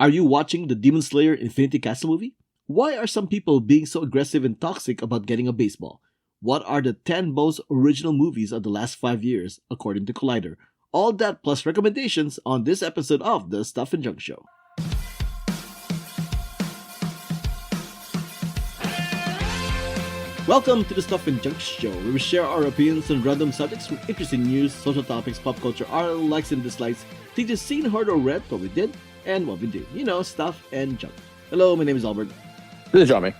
Are you watching the Demon Slayer Infinity Castle movie? Why are some people being so aggressive and toxic about getting a baseball? What are the 10 most original movies of the last 5 years, according to Collider? All that plus recommendations on this episode of The Stuff and Junk Show. Welcome to The Stuff and Junk Show, where we share our opinions on random subjects from interesting news, social topics, pop culture, our likes and dislikes, things you've seen, heard, or read, what we did, and what we do. You know, stuff and junk. Hello, my name is Albert. This is Jiaming.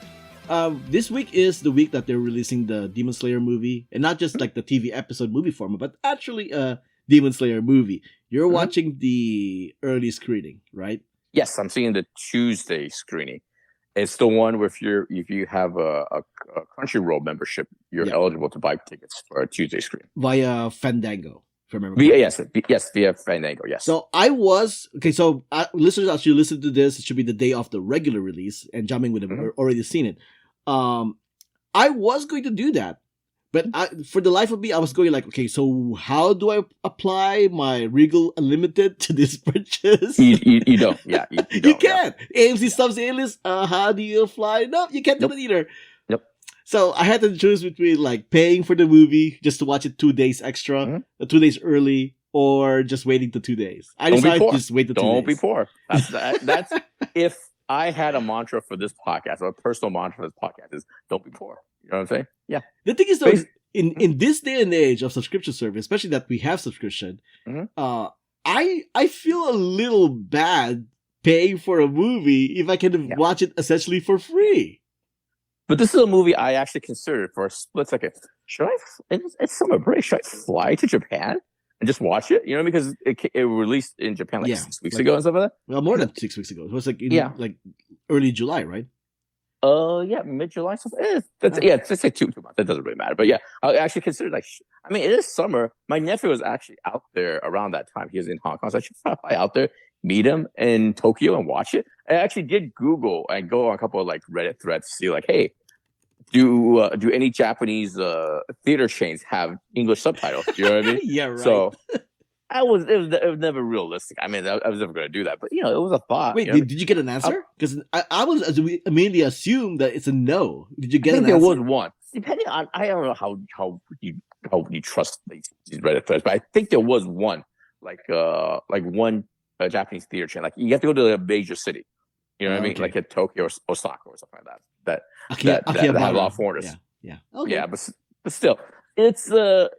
This week is the week that they're releasing the Demon Slayer movie, and not just like the TV episode movie format, but actually a Demon Slayer movie. You're watching the early screening, right? Yes, I'm seeing the Tuesday screening. It's the one where if you have a Crunchyroll membership, you're eligible to buy tickets for a Tuesday screen via Fandango. If I remember via Fandango. Yes. So listeners actually listen to this. It should be the day of the regular release, and Jiaming would have already seen it. I was going to do that, but for the life of me, I was going like, okay, so how do I apply my Regal Unlimited to this purchase? You don't. Yeah, you don't. You can't. AMC subs A-list. How do you apply? No, you can't do it either. Nope. So I had to choose between like paying for the movie just to watch it 2 days extra, 2 days early, or just waiting the 2 days. I decided to just wait the 2 days. Don't be poor. That's if I had a mantra for this podcast, or a personal mantra for this podcast is don't be poor. You know what I'm saying? Yeah. The thing is, though, in this day and age of subscription service, especially that we have subscription, I feel a little bad paying for a movie if I can watch it essentially for free. But this is a movie I actually considered for a split second. Should I? It's summer break. Should I fly to Japan and just watch it? You know, because it released in Japan like 6 weeks ago and stuff like that. Well, more than 6 weeks ago. It was like like early July, right? Mid-July. It's like 2 months. That doesn't really matter. But yeah, I actually considered it is summer. My nephew was actually out there around that time. He was in Hong Kong, so I should fly out there, meet him in Tokyo, and watch it. I actually did Google and go on a couple of Reddit threads to see hey, do any Japanese theater chains have English subtitles? You know what I mean? Yeah, right. So it was never realistic. I mean, I was never going to do that, but it was a thought. Wait, did you get an answer? Because I was immediately assumed that it's a no. Did you get an answer? There was one. Depending on, I don't know how you trust these Reddit threads, but I think there was one, one Japanese theater chain. You have to go to a major city. You know what I mean? Like at Tokyo or Osaka or something like that. That have a lot of foreigners. Yeah. Okay. Yeah, but still, it's because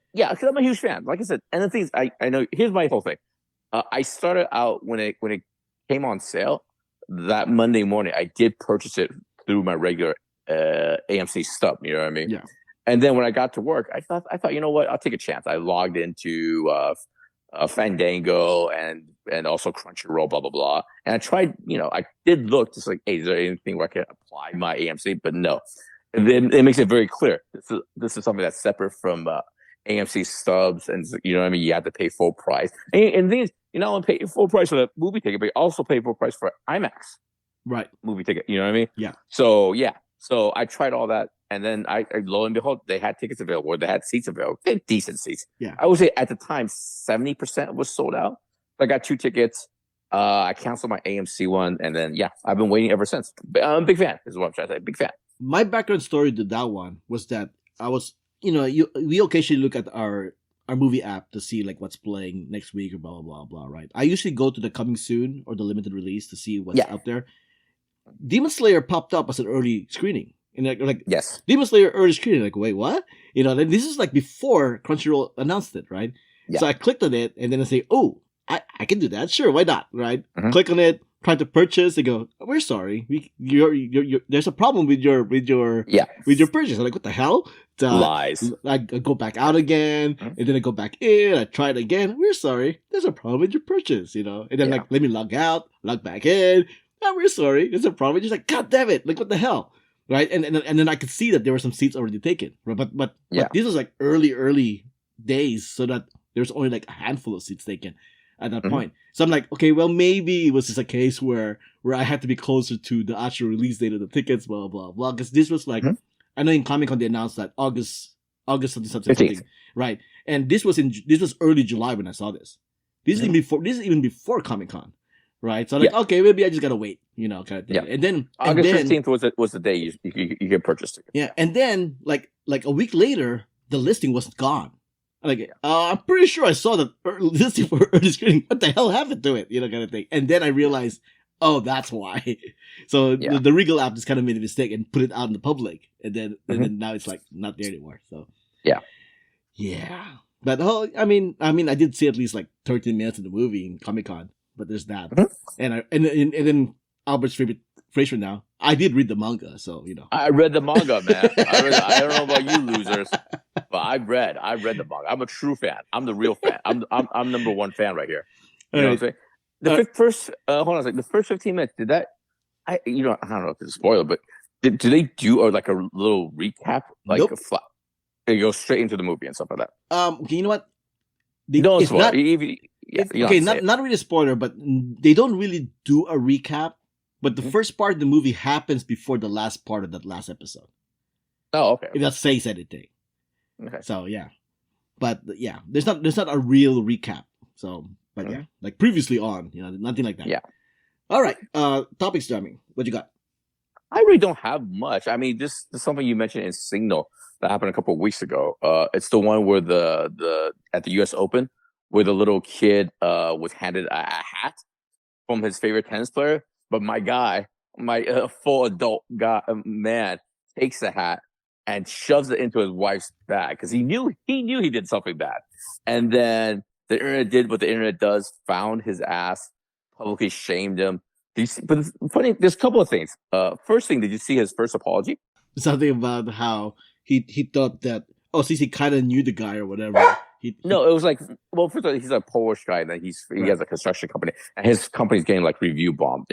I'm a huge fan. Like I said, and the thing is, I know. Here's my whole thing. I started out when it came on sale that Monday morning. I did purchase it through my regular AMC stub. You know what I mean? Yeah. And then when I got to work, I thought, you know what? I'll take a chance. I logged into Fandango and also Crunchyroll, blah blah blah. And I tried. I did look just hey, is there anything where I can apply my AMC? But no. And then it makes it very clear. This is something that's separate from AMC stubs, and you know what I mean. You have to pay full price. And these, you not only pay full price for the movie ticket, but you also pay full price for IMAX, right? Movie ticket. You know what I mean? Yeah. So I tried all that, and then I lo and behold, they had tickets available. Or they had seats available. They had decent seats. Yeah. I would say at the time 70% was sold out. I got 2 tickets. I canceled my AMC one, and then I've been waiting ever since. I'm a big fan. Is what I'm trying to say. Big fan. My background story to that one was that I was, we occasionally look at our movie app to see what's playing next week or blah, blah, blah, blah, right? I usually go to the coming soon or the limited release to see what's out there. Demon Slayer popped up as an early screening. And yes. Demon Slayer early screening, wait, what? Then this is before Crunchyroll announced it, right? Yeah. So I clicked on it and then I say, oh, I can do that. Sure, why not, right? Click on it. Trying to purchase, they go, we're sorry. There's a problem with your purchase. I'm like, what the hell? Lies. I go back out again, and then I go back in. I try it again. We're sorry. There's a problem with your purchase, And then let me log out, log back in. Oh, we're sorry. There's a problem. Just God damn it! What the hell, right? And then I could see that there were some seats already taken, but this was early days, so that there's only a handful of seats taken at that point. So I'm like, okay, well, maybe it was just a case where I had to be closer to the actual release date of the tickets, blah, blah, blah. Because this was I know in Comic-Con they announced that August something, right? And this was early July when I saw this. This is even before Comic-Con, right? So like, okay, maybe I just gotta wait, kind of thing. Yeah. And then August 15th was the day you get purchased tickets. Yeah, and then like a week later, the listing was gone. Like, I'm pretty sure I saw the listing for early screening. What the hell happened to it? Kind of thing. And then I realized, oh, that's why. So the Regal app just kind of made a mistake and put it out in the public, and then now it's like not there anymore. So yeah. But I mean, I did see at least like 13 minutes of the movie in Comic-Con, but there's that, and then Albert's favorite Frasier now. I did read the manga, so I read the manga, man. I don't know about you losers, but I read the manga. I'm a true fan. I'm the real fan. I'm number one fan right here. You know what I'm saying? The first hold on a second. The first 15 minutes, did that? I don't know if it's a spoiler, but do they do like a little recap, like nope. They go straight into the movie and stuff like that? Okay, you know what? Don't spoil. Not really a spoiler, but they don't really do a recap. But the first part of the movie happens before the last part of that last episode. Oh, okay. If that says anything. Okay. So yeah, but yeah, there's not a real recap. So, but yeah, like previously on, nothing like that. Yeah. All right. Topics, Jiaming. What you got? I really don't have much. I mean, this is something you mentioned in Signal that happened a couple of weeks ago. It's the one where the at the U.S. Open, where the little kid was handed a hat from his favorite tennis player. But my guy, my full adult guy, man, takes the hat and shoves it into his wife's bag because he knew he did something bad. And then the internet did what the internet does: found his ass, publicly shamed him. But funny, there's a couple of things. First thing, did you see his first apology? Something about how he thought that Cici kind of knew the guy or whatever. No, it was like, well, first of all, he's a Polish guy, and then he has a construction company, and his company's getting like review bombed,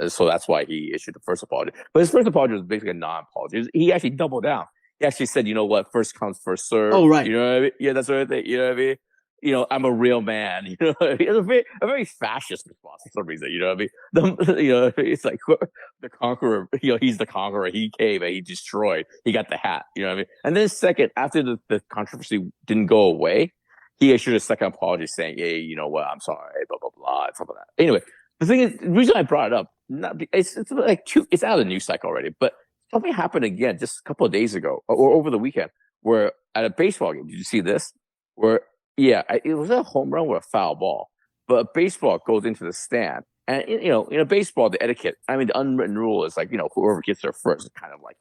so that's why he issued the first apology. But his first apology was basically a non-apology. He actually doubled down. He actually said, "You know what? First comes, first serve." Oh, right. You know what I mean? Yeah, that's what I think. You know what I mean? I'm a real man. It's a very fascist response for some reason. You know what I mean? It's like the conqueror. He's the conqueror. He came and he destroyed. He got the hat. You know what I mean? And then second, after the controversy didn't go away, he issued a second apology saying, "Hey, you know what? I'm sorry." Blah blah blah. And stuff like that. Anyway, the thing is, the reason I brought it up, it's like it's out of the news cycle already, but something happened again just a couple of days ago or over the weekend, where at a baseball game. Did you see this? Where it was a home run with a foul ball, but a baseball goes into the stand. And, in baseball, the etiquette, I mean, the unwritten rule is like, whoever gets there first is kind of like,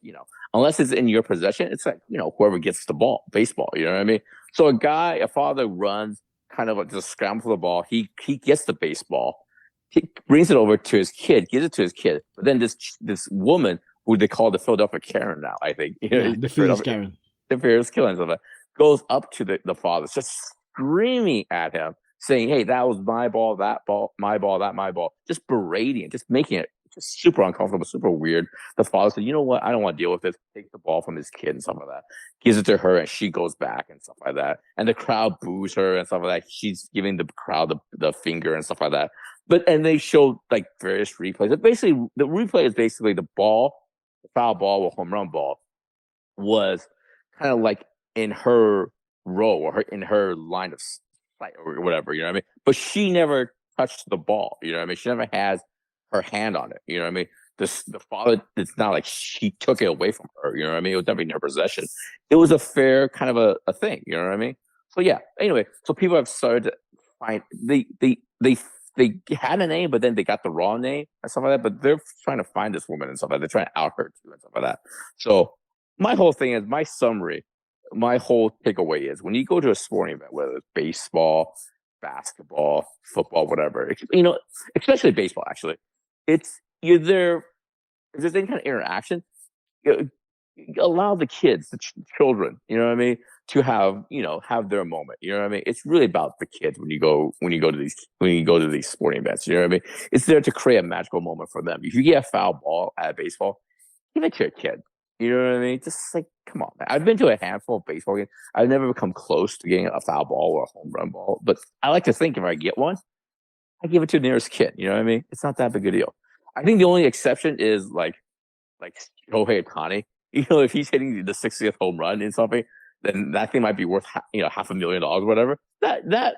unless it's in your possession, it's like, whoever gets the ball, baseball, you know what I mean? So a father runs kind of like just scrambles for the ball. He gets the baseball. He brings it over to his kid, gives it to his kid. But then this woman, who they call the Philadelphia Karen now, I think. The Philadelphia Karen. The Philadelphia Karen goes up to the father, just screaming at him, saying, "Hey, that was my ball, that ball, my ball, that my ball," just berating it, just making it just super uncomfortable, super weird. The father said, "You know what? I don't want to deal with this." Takes the ball from his kid and stuff like that, gives it to her, and she goes back and stuff like that. And the crowd boos her and stuff like that. She's giving the crowd the finger and stuff like that. And they show like various replays. Basically, the replay is basically the foul ball or home run ball was kind of like in her row or in her line of sight or whatever, you know what I mean? But she never touched the ball, you know what I mean? She never has her hand on it, you know what I mean? The father, it's not like she took it away from her, you know what I mean? It was never in her possession. It was a fair kind of a thing, you know what I mean? So yeah, anyway, so people have started to find, they had a name, but then they got the wrong name and stuff like that, but they're trying to find this woman and stuff like that. They're trying to out her too and stuff like that. So my whole thing is, my whole takeaway is when you go to a sporting event, whether it's baseball, basketball, football, whatever, especially baseball, actually, you're there. If there's any kind of interaction, allow the kids, the children, you know what I mean, to have their moment. You know what I mean? It's really about the kids when you go to these sporting events. You know what I mean? It's there to create a magical moment for them. If you get a foul ball at baseball, give it to your kid. You know what I mean? Just like, come on, man. I've been to a handful of baseball games. I've never come close to getting a foul ball or a home run ball. But I like to think if I get one, I give it to the nearest kid. You know what I mean? It's not that big a deal. I think the only exception is like Shohei Ohtani. If he's hitting the 60th home run in something, then that thing might be worth $500,000 or whatever. That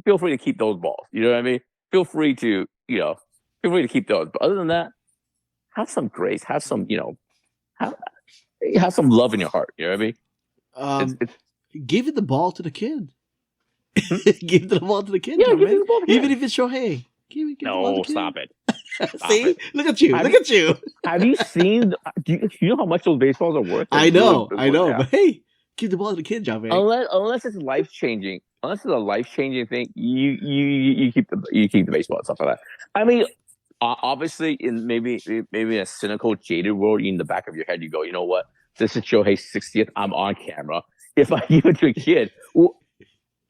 feel free to keep those balls. You know what I mean? feel free to keep those. But other than that, have some grace, have some have, have some love in your heart. You know what I mean? It's Give it the ball to the kid. Hmm? Give the ball to the kid, Yeah, John give May. it the ball to the Even kid. if it's Shohei. Give the ball No, to the kid. stop it. See? it. Look at you. Have Look you- at you. Have you seen? Do you know how much those baseballs are worth? I know. Yeah. But hey, give the ball to the kid, John May. Unless it's life changing, unless it's a life changing thing, you keep the baseball and stuff like that. I mean, obviously, in maybe in a cynical, jaded world, in the back of your head, you go, you know what? This is Shohei's 60th. I'm on camera. If I give it to a kid, well,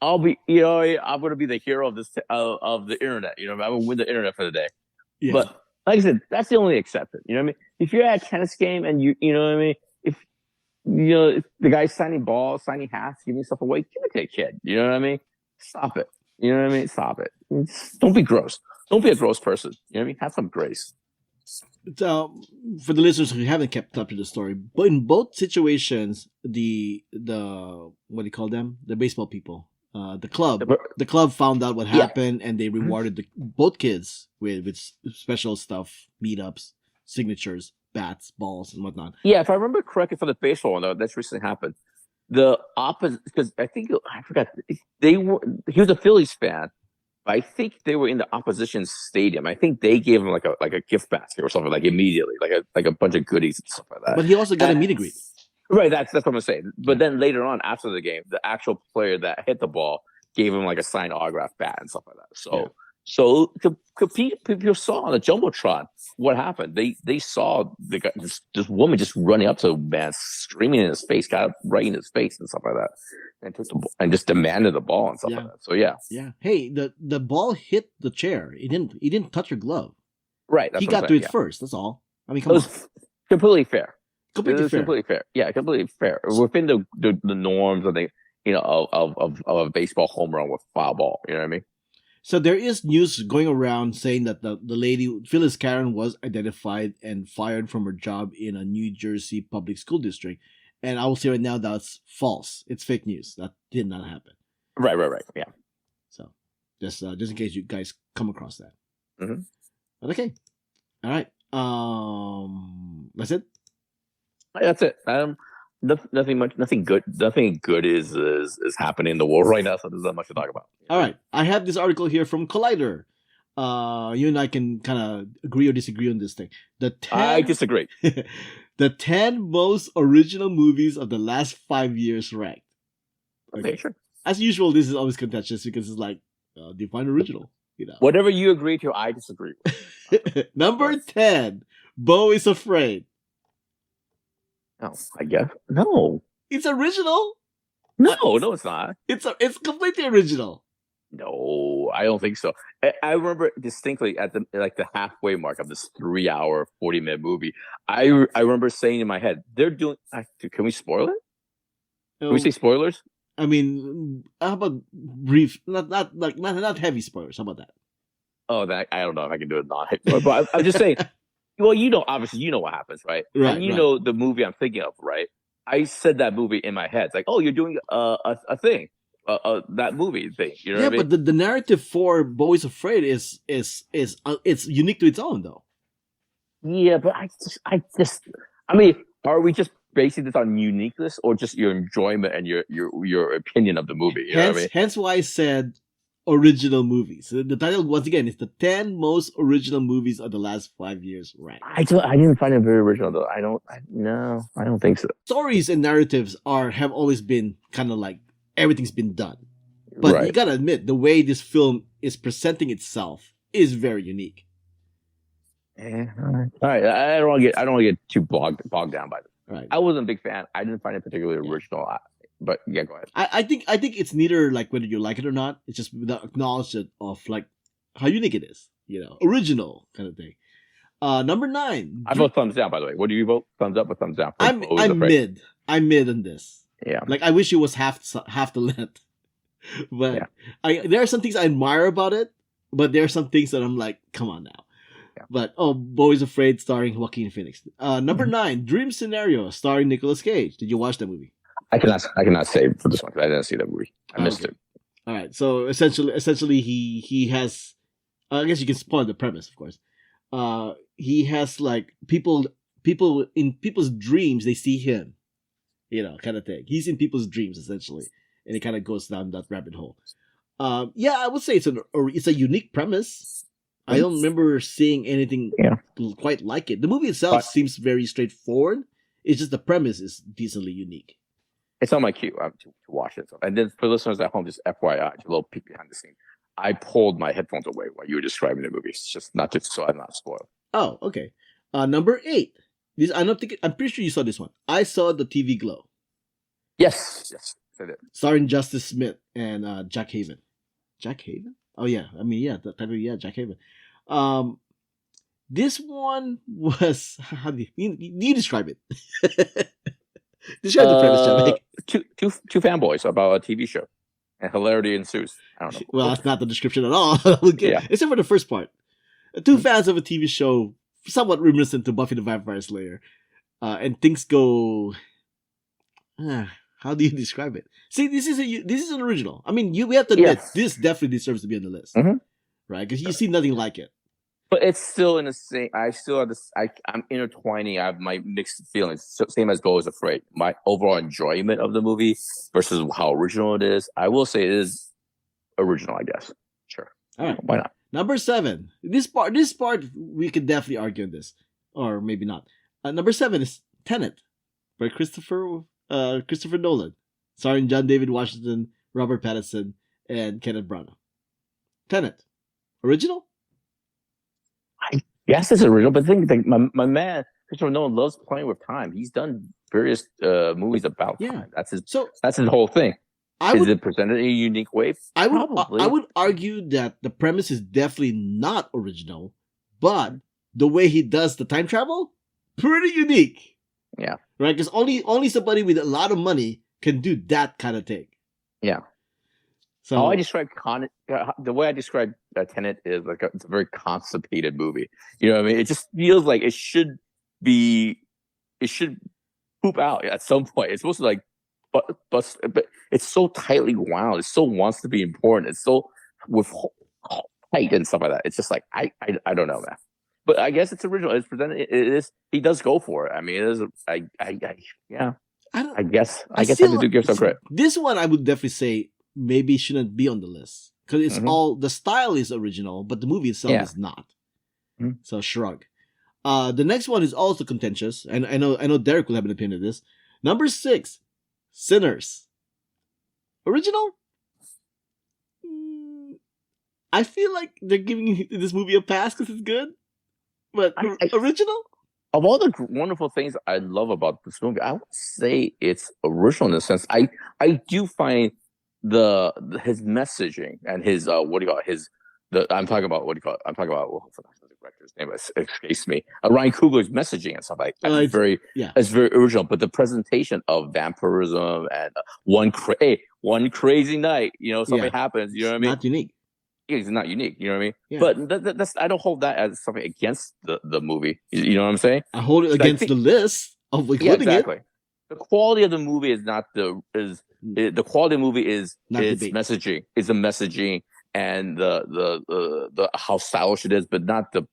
I'll be, I'm going to be the hero of this of the internet. I'm going to win the internet for the day. Yeah. But like I said, that's the only exception. You know what I mean? If you're at a tennis game and you know what I mean, if the guy's signing balls, signing hats, giving stuff away, give it to a kid. You know what I mean? Stop it. You know what I mean? Stop it. Don't be gross. Don't be a gross person. You know what I mean? Have some grace. So, for the listeners who haven't kept up to the story, but in both situations, the what do you call them? The baseball people, the club found out what happened, and they rewarded both kids with special stuff, meetups, signatures, bats, balls, and whatnot. Yeah, if I remember correctly, for the baseball one, though, that's recently happened. The opposite, because I forgot he was a Phillies fan. I think they were in the opposition stadium. I think they gave him like a gift basket or something, like immediately, like a bunch of goodies and stuff like that. But he also got a meet and greet. Right, that's what I'm saying. But then later on, after the game, the actual player that hit the ball gave him like a signed autograph bat and stuff like that. So people saw on the jumbotron what happened. They saw this woman just running up to a man, screaming in his face, got up right in his face and stuff like that, and took the ball and just demanded the ball and stuff like that. So yeah. Hey, the ball hit the chair. It didn't touch your glove. Right. He got to it first. That's all. I mean, come on. Completely fair. Completely fair. Yeah, completely fair. Within the norms of of a baseball home run with foul ball. You know what I mean? So there is news going around saying that the lady, Phyllis Karen, was identified and fired from her job in a New Jersey public school district. And I will say right now that's false. It's fake news. That did not happen. Right. Yeah. So just in case you guys come across that. Mm-hmm. But okay. All right. That's it. That's it. Nothing good is happening in the world right now, so there's not much to talk about. All right, I have this article here from Collider. You and I can kind of agree or disagree on this thing. I disagree. The 10 most original movies of the last 5 years ranked. Okay, sure. As usual, this is always contentious because it's like define original. Whatever you agree to, I disagree with. Number 10, Beau is Afraid. No, I guess no. It's original. No, it's not. It's completely original. No, I don't think so. I remember distinctly at the halfway mark of this 3-hour, 40-minute movie. I remember saying in my head, "They're doing." Can we spoil it? Can we say spoilers? I mean, how about brief? Not heavy spoilers. How about that? Oh, I don't know if I can do it not. But I'm just saying. Well, obviously, you know what happens, right? Right. And you know the movie I'm thinking of, right? I said that movie in my head. It's like, oh, you're doing a thing, that movie thing. You know what I mean? But the narrative for Beau is Afraid is it's unique to its own, though. Yeah, but I mean, are we just basing this on uniqueness or just your enjoyment and your opinion of the movie? You know what I mean? Hence why I said original movies. The title, once again, is the 10 most original movies of the last 5 years ranked. I didn't find it very original though. I don't think so. Stories and narratives have always been kind of like everything's been done. But you gotta admit, the way this film is presenting itself is very unique. All right. I don't want to get too bogged down by this. Right. I wasn't a big fan. I didn't find it particularly original. But yeah, go ahead. I think it's neither like whether you like it or not. It's just the acknowledgement of like how unique it is. Original kind of thing. Number 9. I vote thumbs down. By the way, what do you vote? Thumbs up or thumbs down? I'm mid. I'm mid on this. Yeah. Like I wish it was half the length. But there are some things I admire about it, but there are some things that I'm like, come on now. Yeah. But Beau is Afraid starring Joaquin Phoenix. Number 9, Dream Scenario starring Nicolas Cage. Did you watch that movie? I cannot say for this one because I didn't see that movie. I missed it. All right. So essentially, he has I guess you can spoil the premise, of course. He has like people in people's dreams they see him, kind of thing. He's in people's dreams essentially, and it kind of goes down that rabbit hole. Yeah, I would say it's a unique premise. I don't remember seeing anything quite like it. The movie itself seems very straightforward. It's just the premise is decently unique. It's on my queue to watch it. And then for listeners at home, just FYI, a little peek behind the scene. I pulled my headphones away while you were describing the movie. It's just not just so I'm not spoiled. Oh, okay. Number 8. This I'm pretty sure you saw this one. I saw the TV Glow. Yes, I did. Starring Justice Smith and Jack Haven. Jack Haven? Oh yeah, I mean Jack Haven. This one was how do you describe it? Describe the premise, Jiaming. Two fanboys about a TV show, and hilarity ensues. I don't know. Well, that's not the description at all. Except for the first part. Two fans of a TV show, somewhat reminiscent to Buffy the Vampire Slayer, and things go. How do you describe it? See, this is an original. I mean, we have to admit this definitely deserves to be on the list, right? Because you see nothing like it. But it's still in the same. I still have this. I'm intertwining. I have my mixed feelings. Same as Go is Afraid. My overall enjoyment of the movie versus how original it is. I will say it is original. I guess. Sure. All right. Why not? Number 7. This part we could definitely argue on this, or maybe not. Number 7 is Tenet by Christopher Nolan, starring John David Washington, Robert Pattinson, and Kenneth Branagh. Tenet, original. Yes, it's original, but I think my man Christopher Nolan loves playing with time. He's done various movies about time. That's his whole thing. Is it presented in a unique way? I would argue that the premise is definitely not original, but the way he does the time travel, pretty unique. Yeah. Right? Because only somebody with a lot of money can do that kind of thing. Yeah. So I describe the way I describe Tenet is like it's a very constipated movie. You know what I mean? It just feels like it should poop out at some point. It's supposed to like, but it's so tightly wound. It so wants to be important. It's so with tight and stuff like that. It's just like I don't know, man. But I guess it's original. It's presented. It is. He does go for it. I mean, it is. Yeah. I guess I do give some credit. This one I would definitely say maybe shouldn't be on the list because it's all the style is original, but the movie itself is not. So shrug. The next one is also contentious, and I know Derek will have an opinion of this. Number 6, Sinners. Original? I feel like they're giving this movie a pass because it's good, but original? Of all the wonderful things I love about this movie, I would say it's original in the sense I do find his messaging and his I'm talking about the director's name escapes me. Ryan Coogler's messaging and stuff like that. It's very original. But the presentation of vampirism and one crazy night, something happens. You know what I mean? Not unique. It's not unique. You know what I mean? Yeah. But that's I don't hold that as something against the movie. You know what I'm saying? I hold it against the list of including it. The quality of the movie is not the quality of the movie is its messaging. Is the messaging and the how stylish it is, but not the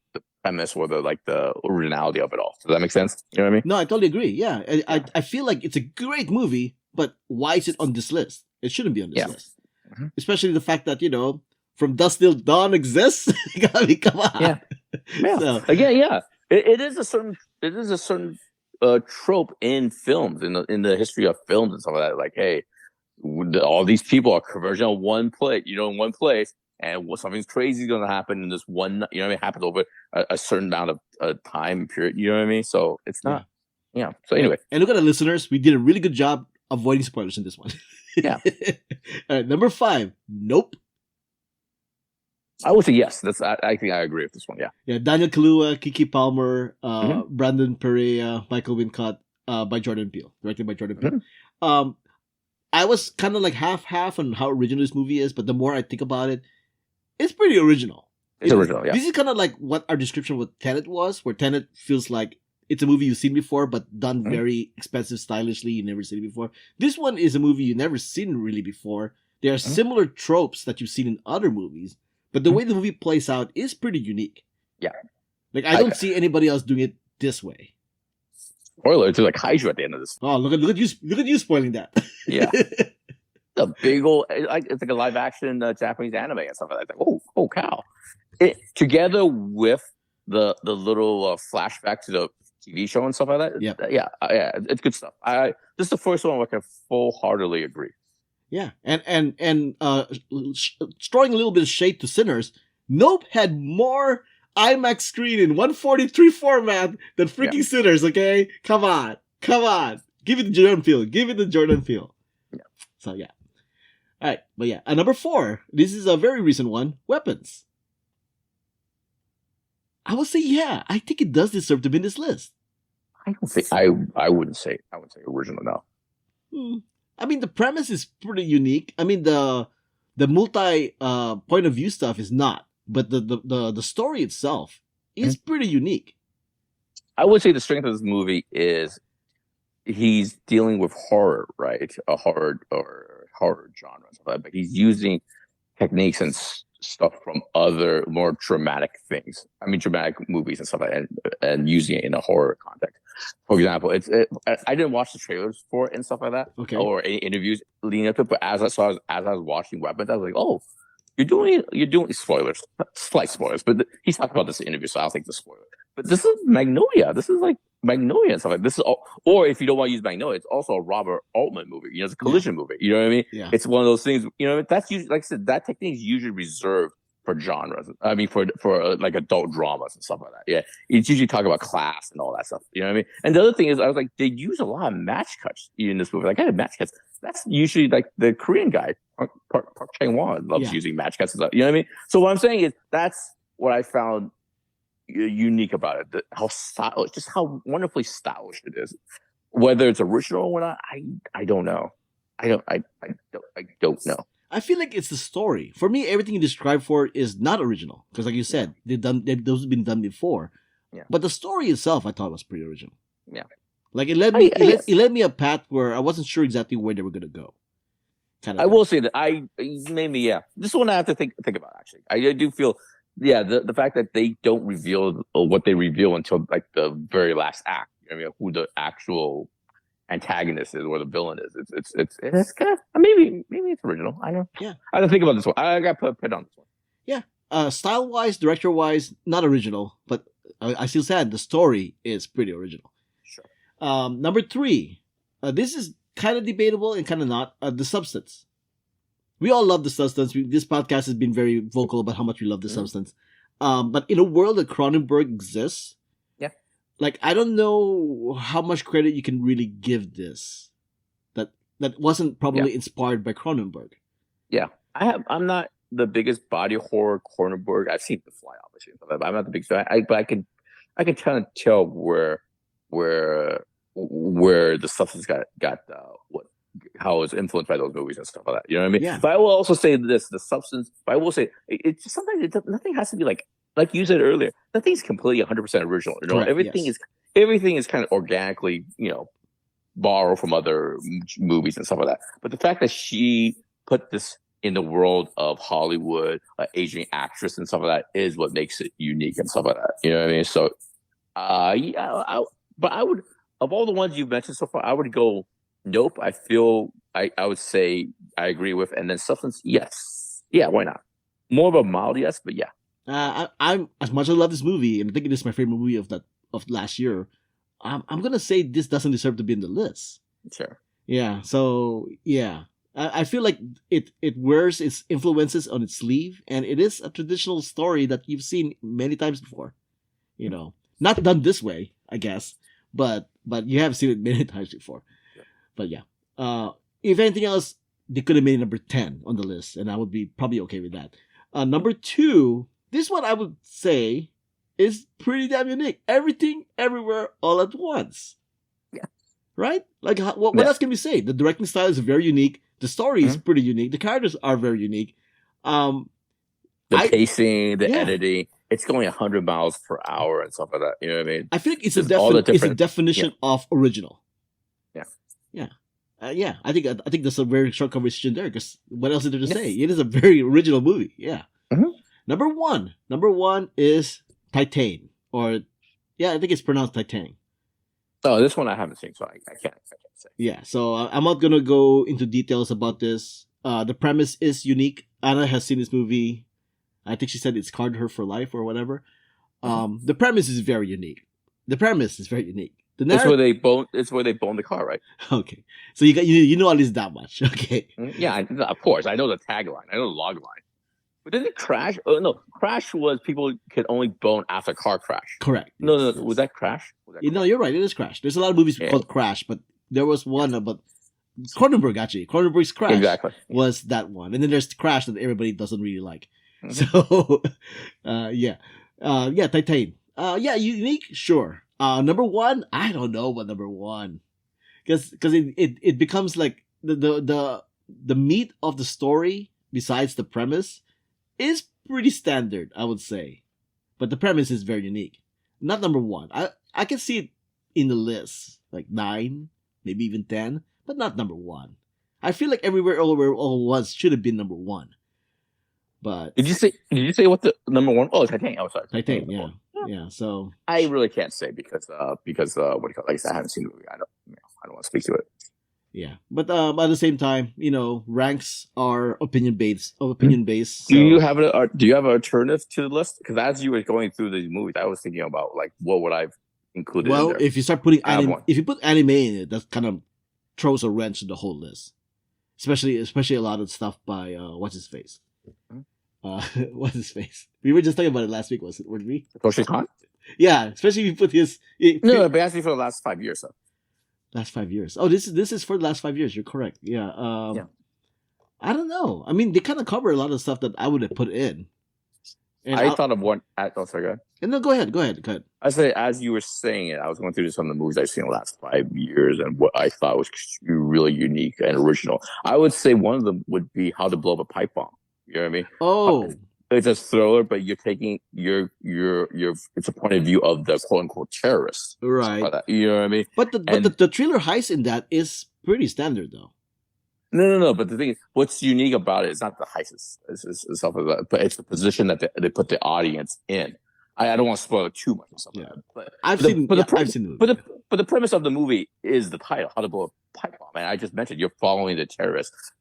premise or the originality of it all. Does that make sense? You know what I mean? No, I totally agree. Yeah. I feel like it's a great movie, but why is it on this list? It shouldn't be on this list. Especially the fact that, From Dusk Till Dawn exists. I mean, come on. Yeah. So. Again, it is a certain trope in films, in the history of films and stuff like that. Like, hey, all these people are converging on one place, in one place, and something's crazy is going to happen in this one. You know what I mean? Happens over a certain amount of time period. You know what I mean? So it's not. Yeah. So anyway, and look at the listeners. We did a really good job avoiding spoilers in this one. Yeah. All right, number 5. Nope. I would say yes. I think I agree with this one. Yeah. Yeah. Daniel Kaluuya, Kiki Palmer, Brandon Perea, Michael Wincott, by Jordan Peele, directed by Jordan Peele. I was kind of like half on how original this movie is, but the more I think about it, it's pretty original. It's original. Yeah. This is kind of like what our description with Tenet was, where Tenet feels like it's a movie you've seen before, but done very expensive, stylishly. You never seen it before. This one is a movie you've never seen really before. There are similar tropes that you've seen in other movies, but the way the movie plays out is pretty unique. Yeah. Like, I don't see anybody else doing it this way. Spoiler, it's like kaiju at the end of this. Oh, look at you spoiling that. Yeah. A big old, it's like a live action Japanese anime and stuff like that. Like, oh cow! Together with the little flashback to the TV show and stuff like that. Yeah, it's good stuff. This is the first one where I can full-heartedly agree. Yeah, and throwing a little bit of shade to Sinners, Nope had more IMAX screen in 143 format than freaking Sinners. Okay, come on, give it the Jordan feel. Yeah. So yeah. All right, but yeah, number 4. This is a very recent one. Weapons. I would say, yeah, I think it does deserve to be in this list. I don't think I wouldn't say original. No. I mean, the premise is pretty unique. I mean, the multi point of view stuff is not, but the story itself is pretty unique. I would say the strength of this movie is he's dealing with horror, right? A horror genre, but he's using techniques and stuff from other more dramatic things. I mean, dramatic movies and stuff like that, and using it in a horror context. For example, I didn't watch the trailers for it and stuff like that, or any interviews leading up to it. But as I was watching Weapons, I was like, oh, you're doing spoilers, slight spoilers. But he's talking about this in the interview, so I'll take the spoiler. But this is Magnolia. This is like Magnolia and stuff like this. Is all, or if you don't want to use Magnolia, it's also a Robert Altman movie. You know, it's a collision movie. You know what I mean? Yeah. It's one of those things. You know, that's usually, like I said, that technique is usually reserved for genres. I mean, for like adult dramas and stuff like that. Yeah, it's usually talk about class and all that stuff. You know what I mean? And the other thing is, I was like, they use a lot of match cuts in this movie. Like, I had match cuts. That's usually like the Korean guy, Park Chang-won, loves using match cuts and stuff. You know what I mean? So what I'm saying is, that's what I found unique about it. How stylish, just how wonderfully stylish it is. Whether it's original or not, I don't know. I don't know. I feel like it's the story. For me, everything you described for is not original. Because like you said, those have been done before. Yeah. But the story itself, I thought was pretty original. Yeah. Like it led me a path where I wasn't sure exactly where they were gonna go. I will say that this one I have to think about actually. I do feel the fact that they don't reveal what they reveal until like the very last act. I mean, who the actual antagonist is or the villain is. It's kind of maybe it's original. I don't know. Yeah. I don't think about this one. I got to put on this one. Yeah. Style wise, director wise, not original, but I still said the story is pretty original. Sure. Number 3. This is kind of debatable and kind of not. The Substance. We all love The Substance. This podcast has been very vocal about how much we love The Substance. But in a world that Cronenberg exists, like, I don't know how much credit you can really give this. That wasn't probably inspired by Cronenberg. Yeah. I'm not the biggest body horror Cronenberg. I've seen The Fly, obviously. But I'm not the biggest fan. But I can kind of tell where The Substance got how it was influenced by those movies and stuff like that. You know what I mean? Yeah. But I will also say this: The Substance. But I will say it's sometimes nothing has to be like you said earlier. Nothing's completely 100% original. You know, correct, everything is kind of organically, borrowed from other movies and stuff like that. But the fact that she put this in the world of Hollywood, aging actress and stuff like that, is what makes it unique and stuff like that. You know what I mean? So, but I would, of all the ones you've mentioned so far, I would go Nope. I would say I agree with, and then Substance, yes. Yeah, why not? More of a mild yes, but yeah. I'm as much as I love this movie, and I think it is my favorite movie of last year. I'm gonna say this doesn't deserve to be in the list. Sure. Yeah. So yeah, I feel like it wears its influences on its sleeve, and it is a traditional story that you've seen many times before. Not done this way, I guess, but you have seen it many times before. Yeah. But yeah, if anything else, they could have made number 10 on the list, and I would be probably okay with that. Number 2. This one I would say is pretty damn unique. Everything, everywhere, all at once. Yeah. Right? Like, what else can we say? The directing style is very unique. The story is pretty unique. The characters are very unique. The pacing, the editing, it's going 100 miles per hour and stuff like that. You know what I mean? I feel like it's a definition of original. Yeah. Yeah. I think that's a very short conversation there, because what else is there to say? It is a very original movie. Yeah. Mm-hmm. Number one is Titan, or yeah, I think it's pronounced Titan. Oh, this one I haven't seen, so I can't say. Yeah, so I'm not gonna go into details about this. The premise is unique. Anna has seen this movie. I think she said it scarred her for life or whatever. The premise is very unique. The premise is very unique. The It's where they bone. It's where they bone the car, right? Okay, so you know at least that much. Okay. Yeah, of course. I know the tagline. I know the log line. But didn't it crash? Oh no, crash was people could only bone after car crash. Correct. No, yes, no, was that crash? No, you're right. It is Crash. There's a lot of movies called Crash, but there was one about Cronenberg actually. Cronenberg's Crash was that one, and then there's Crash that everybody doesn't really like. So, yeah, Titan. Yeah, unique, sure. Number one, I don't know what number one, because it becomes like the meat of the story besides the premise is pretty standard, I would say, but the premise is very unique. Not number one. I can see it in the list like 9, maybe even 10, but not number one. I feel like Everywhere All Was should have been number one. But did you say what the number one? Oh, Titan. Oh, sorry, Titan. Yeah. So I really can't say because what do you call it? Like I said, I haven't seen the movie. I don't want to speak to it. Yeah, but at the same time, ranks are opinion based. So. Do you have an alternative to the list? Because as you were going through these movies, I was thinking about like what would I include. Well, in there? if you start putting if you put anime in it, that kind of throws a wrench in the whole list. Especially a lot of stuff by what's his face. What's his face? We were just talking about it last week, weren't we? Satoshi Kon? Yeah, especially if you put his. No, but actually for the last 5 years, so. Last 5 years. Oh, this is for the last 5 years. You're correct. Yeah. I don't know. I mean, they kind of cover a lot of stuff that I would have put in. And I thought of one. Oh, sorry, go ahead. No, go ahead. I say, as you were saying it, I was going through some of the movies I've seen in the last 5 years and what I thought was really unique and original. I would say one of them would be How to Blow Up a Pipe Bomb. You know what I mean? Oh. It's a thriller, but you're taking it's a point of view of the quote unquote terrorists. Right. You know what I mean? But the thriller heist in that is pretty standard though. No. But the thing is, what's unique about it is not the heist itself, but it's the position that they put the audience in. I don't want to spoil it too much or something. Yeah. But I've seen the movie. But the premise of the movie is the title, How to Blow a Pipe Bomb. And I just mentioned you're following the terrorists,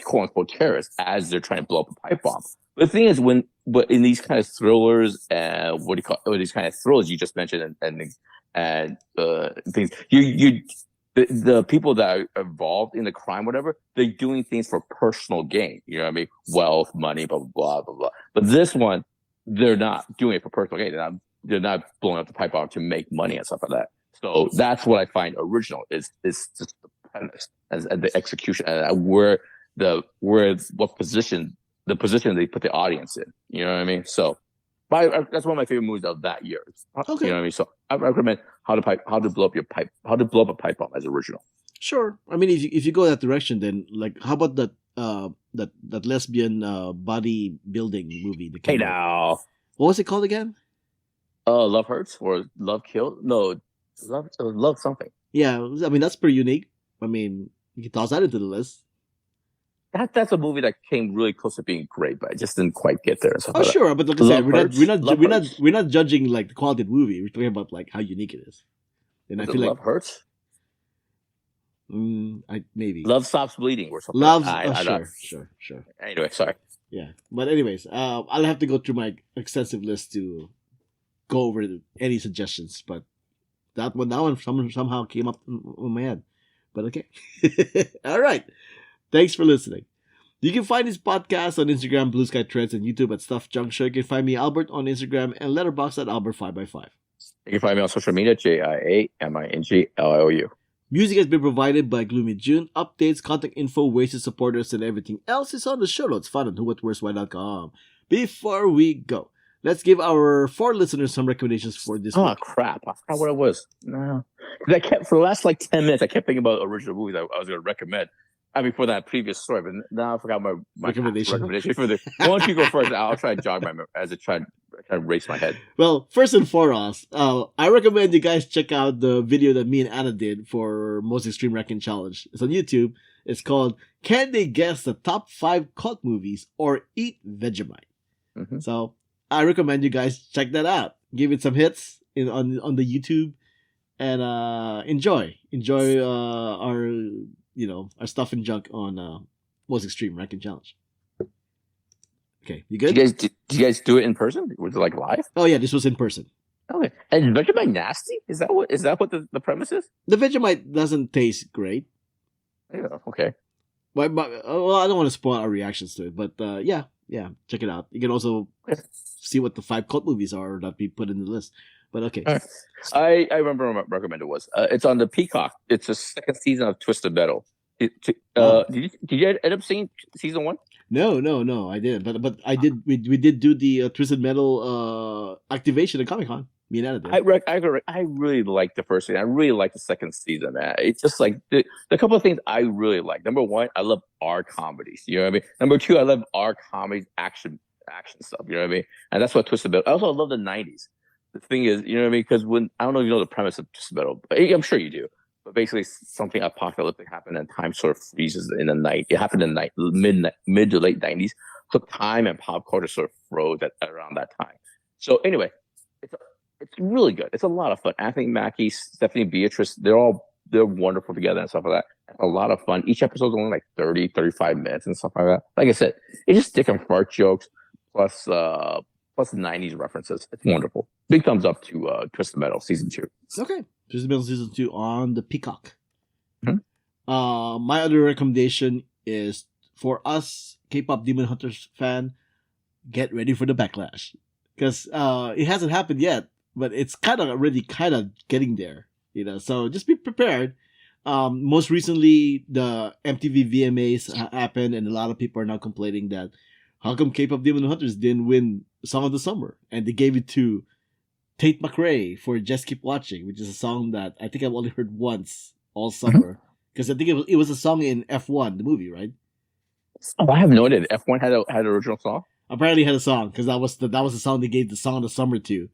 quote unquote terrorists, as they're trying to blow up a pipe bomb. But the thing is, but in these kind of thrillers, these kind of thrillers you just mentioned, and things, the people that are involved in the crime, whatever, they're doing things for personal gain. You know what I mean? Wealth, money, blah blah blah blah. But this one, they're not doing it for personal gain. They're not blowing up the pipe bomb to make money and stuff like that. So that's what I find original is just the premise and the execution and what position. The position they put the audience in, you know what I mean? So, that's one of my favorite movies of that year. Okay. You know what I mean? So, I recommend How to Blow Up a Pipe Bomb as original. Sure. I mean, if you go that direction, then like, how about that lesbian body building movie? Hey now, what was it called again? Love Hurts or Love Killed? No, Love something. Yeah, I mean that's pretty unique. I mean, you can toss that into the list. That's a movie that came really close to being great, but I just didn't quite get there. Oh, sure, but like I said, we're not judging like the quality of the movie. We're talking about like how unique it is. And I feel like Love Hurts. Maybe Love Stops Bleeding or something. Sure. Anyway, sorry. Yeah, but anyways, I'll have to go through my extensive list to go over any suggestions. But that one somehow came up in my head. But okay, all right. Thanks for listening. You can find this podcast on Instagram, Blue Sky Threads, and YouTube at Stuff Juncture. You can find me, Albert, on Instagram and Letterboxd at Albert5x5. You can find me on social media, JIAMINGLIOU. Music has been provided by Gloomy June. Updates, contact info, ways to support us, and everything else is on the show notes found on whowhatwhereswhy.com. Before we go, let's give our 4 listeners some recommendations for this week. Oh, crap. I forgot what it was. No. Because for the last 10 minutes, I kept thinking about original movies I was going to recommend. I mean, for that previous story, but now I forgot my recommendation for the. Why don't you go first? I'll try to jog my memory as I try to race my head. Well, first and foremost, I recommend you guys check out the video that me and Anna did for Most Extreme Wrecking Challenge. It's on YouTube. It's called "Can They Guess the Top 5 Cult Movies or Eat Vegemite?" Mm-hmm. So I recommend you guys check that out. Give it some hits on the YouTube and enjoy our our stuff and junk on Most Extreme Ranking Challenge. Okay, you good? Did you guys do it in person? Was it like live? Oh yeah, this was in person. Okay. And Vegemite nasty? Is that what the premise is? The Vegemite doesn't taste great. Yeah. Okay. But well, I don't want to spoil our reactions to it, but yeah, check it out. You can also see what the 5 cult movies are that we put in the list. But okay, I remember what recommended was. It's on the Peacock. It's the second season of Twisted Metal. Did you end up seeing season 1? No, I didn't. But I did. We did do the Twisted Metal activation at Comic-Con. Me and Anna did. I really like the first season. I really like the second season, man. It's just like the couple of things I really like. Number one, I love R comedies. You know what I mean? Number two, I love R comedies, action stuff. You know what I mean? And that's what Twisted Metal. I also love the '90s. The thing is, you know what I mean? Because when I don't know if you know the premise of Twisted Metal, but I'm sure you do. But basically, something apocalyptic happened, and time sort of freezes in the night. It happened in the mid to late '90s. So time and pop culture sort of froze around that time. So anyway, it's really good. It's a lot of fun. Anthony Mackie, Stephanie Beatrice, they're wonderful together and stuff like that. It's a lot of fun. Each episode's only like 30, 35 minutes and stuff like that. Like I said, it's just dick and fart jokes plus 90s references. It's wonderful. Big thumbs up to Twisted Metal season 2. Okay. Twisted Metal season 2 on the Peacock. Mm-hmm. My other recommendation is for us K-pop Demon Hunters fan, get ready for the backlash. Because it hasn't happened yet, but it's kind of getting there, so just be prepared. Most recently, the MTV VMAs happened, and a lot of people are now complaining that how come K-pop Demon Hunters didn't win Song of the Summer, and they gave it to Tate McRae for Just Keep Watching, which is a song that I think I've only heard once all summer, because I think it was a song in F1, the movie, right? Oh, I have no idea. F1 had an original song. Apparently had a song, because that was the song they gave the Song of the Summer to,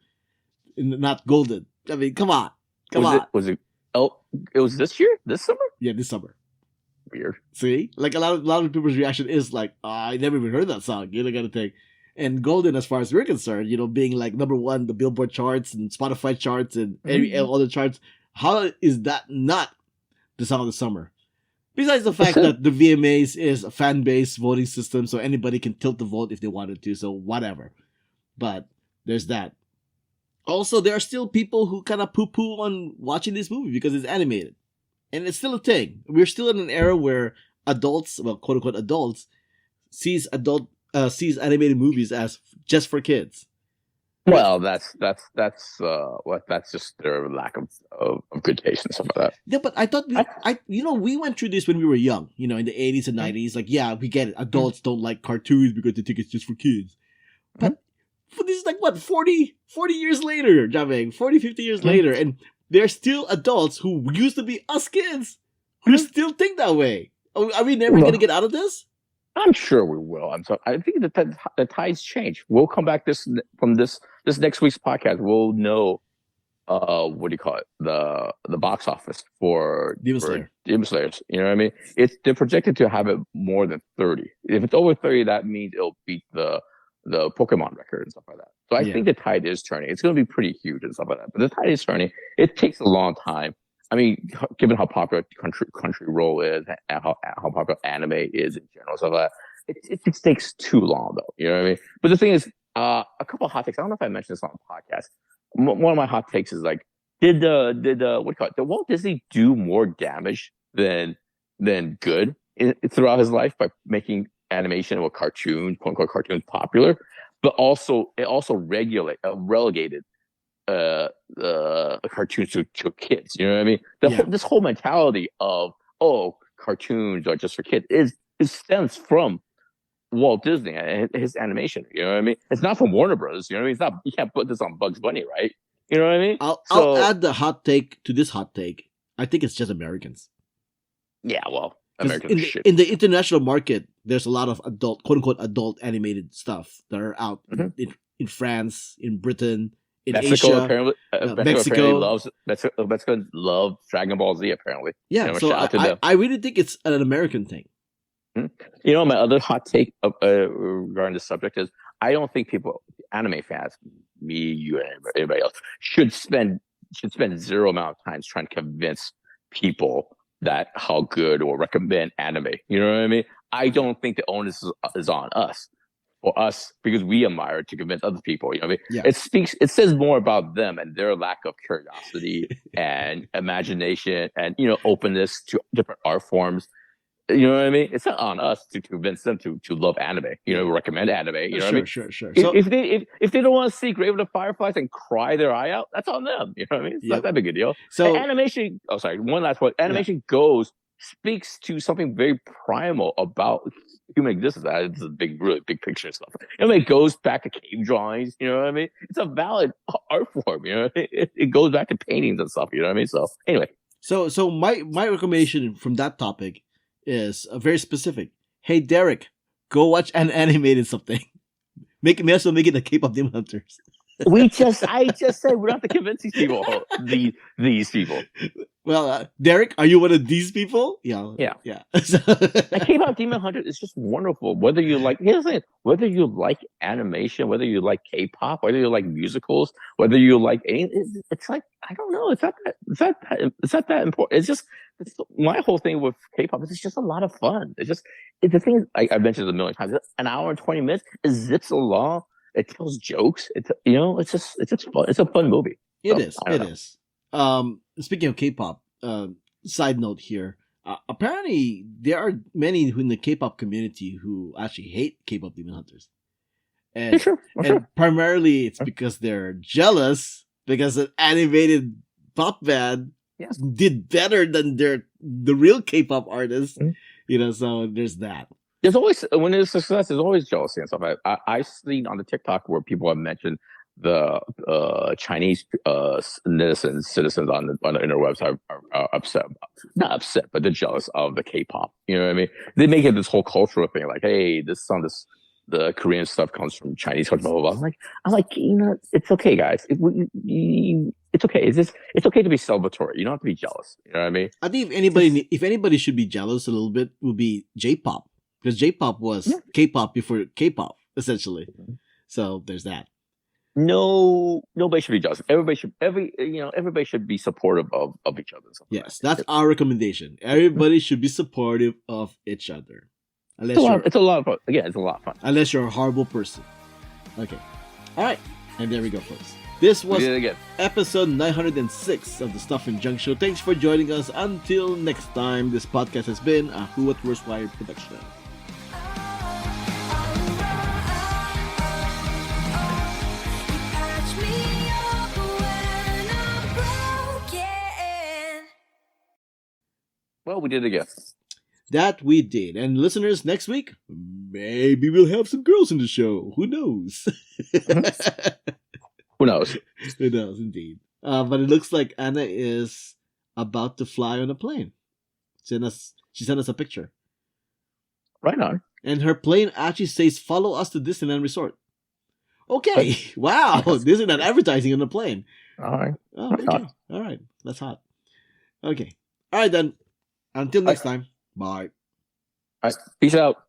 not Golden. I mean, come on. Was it? Oh, it was this year? This summer? Yeah, this summer. Weird. See, like a lot of people's reaction is like, I never even heard that song. You gotta think. And Golden, as far as we're concerned, being like number 1, the Billboard charts and Spotify charts and all the charts. How is that not the Song of the Summer? Besides the fact that the VMAs is a fan-based voting system, so anybody can tilt the vote if they wanted to, so whatever. But there's that. Also, there are still people who kind of poo-poo on watching this movie because it's animated. And it's still a thing. We're still in an era where adults, well, quote-unquote adults, sees animated movies as just for kids. Well, that's just their lack of good taste and stuff like that. Yeah, but I thought we went through this when we were young, in the 80s and 90s. Like, yeah, we get it. Adults don't like cartoons because they think it's just for kids. But this is like, what, 40 years later, Jiaming, 40, 50 years later, and there's still adults who used to be us kids who still think that way. Are we never going to get out of this? I'm sure we will. I think that the tides change. We'll come back from this next week's podcast. We'll know what do you call it? The box office for Demon Slayers. You know what I mean? They're projected to have it more than 30. If it's over 30, that means it'll beat the Pokemon record and stuff like that. So I think the tide is turning. It's going to be pretty huge and stuff like that. But the tide is turning. It takes a long time. I mean, given how popular Crunchyroll is and how popular anime is in general, so it just takes too long, though. You know what I mean? But the thing is, a couple of hot takes. I don't know if I mentioned this on the podcast. One of my hot takes is like, did Walt Disney do more damage than good throughout his life by making animation or cartoons, quote unquote cartoons, popular? But it also relegated cartoons to kids. You know what I mean? This whole mentality of cartoons are just for kids it stems from Walt Disney and his animation. You know what I mean? It's not from Warner Brothers. You know what I mean? It's not. You can't put this on Bugs Bunny, right? You know what I mean? I'll add the hot take to this hot take. I think it's just Americans. Yeah, well, Americans shit. In the international market, there's a lot of adult, quote unquote, adult animated stuff that are out in France, in Britain. In Mexico, Asia, apparently, Mexico loves Dragon Ball Z. Apparently, yeah. So I really think it's an American thing. You know, my other hot take regarding this subject is I don't think anime fans, me, you, and everybody else, should spend zero amount of time trying to convince people that how good or recommend anime. You know what I mean? I don't think the onus is on us. For us, because we admire it, to convince other people. You know what I mean? Yeah. It says more about them and their lack of curiosity and imagination and, openness to different art forms. You know what I mean? It's not on us to convince them to love anime, recommend anime. You know what I mean? Sure. So, if they don't want to see Grave of the Fireflies and cry their eye out, that's on them. You know what I mean? It's not that big a deal. So and animation, one last point. Animation speaks to something very primal about human existence. It's a really big picture stuff. It goes back to cave drawings. You know what I mean? It's a valid art form. You know what I mean? It goes back to paintings and stuff. You know what I mean? So anyway. So my recommendation from that topic is very specific. Hey Derek, go watch an animated something. May as well make it the K-pop Demon Hunters. I just said we don't have to convince these people. These people. Well, Derek, are you one of these people? Yeah. Like K-pop Demon Hunter is just wonderful. Whether you like, here's the thing: whether you like animation, whether you like K-pop, whether you like musicals, whether you like anything, it's like I don't know. It's not that important. It's my whole thing with K-pop is it's just a lot of fun. The thing is, I've mentioned it a million times. An hour and 20 minutes, it zips along. It tells jokes. It's just fun. It's a fun movie. It is. Speaking of K-pop, side note here. Apparently, there are many in the K-pop community who actually hate K-pop Demon Hunters, and primarily it's because they're jealous because an animated pop band did better than the real K-pop artists. Mm-hmm. So there's that. There's always, when there's success, there's always jealousy and stuff. I've seen on the TikTok where people have mentioned the Chinese citizens on the interwebs are upset. Not upset, but they're jealous of the K-pop. You know what I mean? They make it this whole cultural thing, like, hey, the Korean stuff comes from Chinese culture, blah, blah, blah. I'm like, it's okay, guys. It's okay. It's okay to be celebratory. You don't have to be jealous. You know what I mean? I think if anybody should be jealous a little bit, would be J-pop. Because J-pop was K-pop before K-pop, essentially. Mm-hmm. So there's that. Nobody should be jealous. Everybody should be supportive of each other. Yes, that's our recommendation. Everybody should be supportive of each other. It's a lot of fun. Again, it's a lot of fun. Unless you're a horrible person. Okay. All right. And there we go, folks. This was episode 906 of the Stuff and Junk Show. Thanks for joining us. Until next time, this podcast has been a Who What Worst Wired production. Well, we did it again. That we did. And listeners, next week, maybe we'll have some girls in the show. Who knows? Who knows? Who knows, indeed. But it looks like Anna is about to fly on a plane. She sent us a picture. Right on. And her plane actually says, "Follow us to Disneyland Resort." Okay. Wow. Disneyland advertising on the plane. All right. Oh, okay. All right. That's hot. Okay. All right, then. Until next time. Bye. All right. Peace out.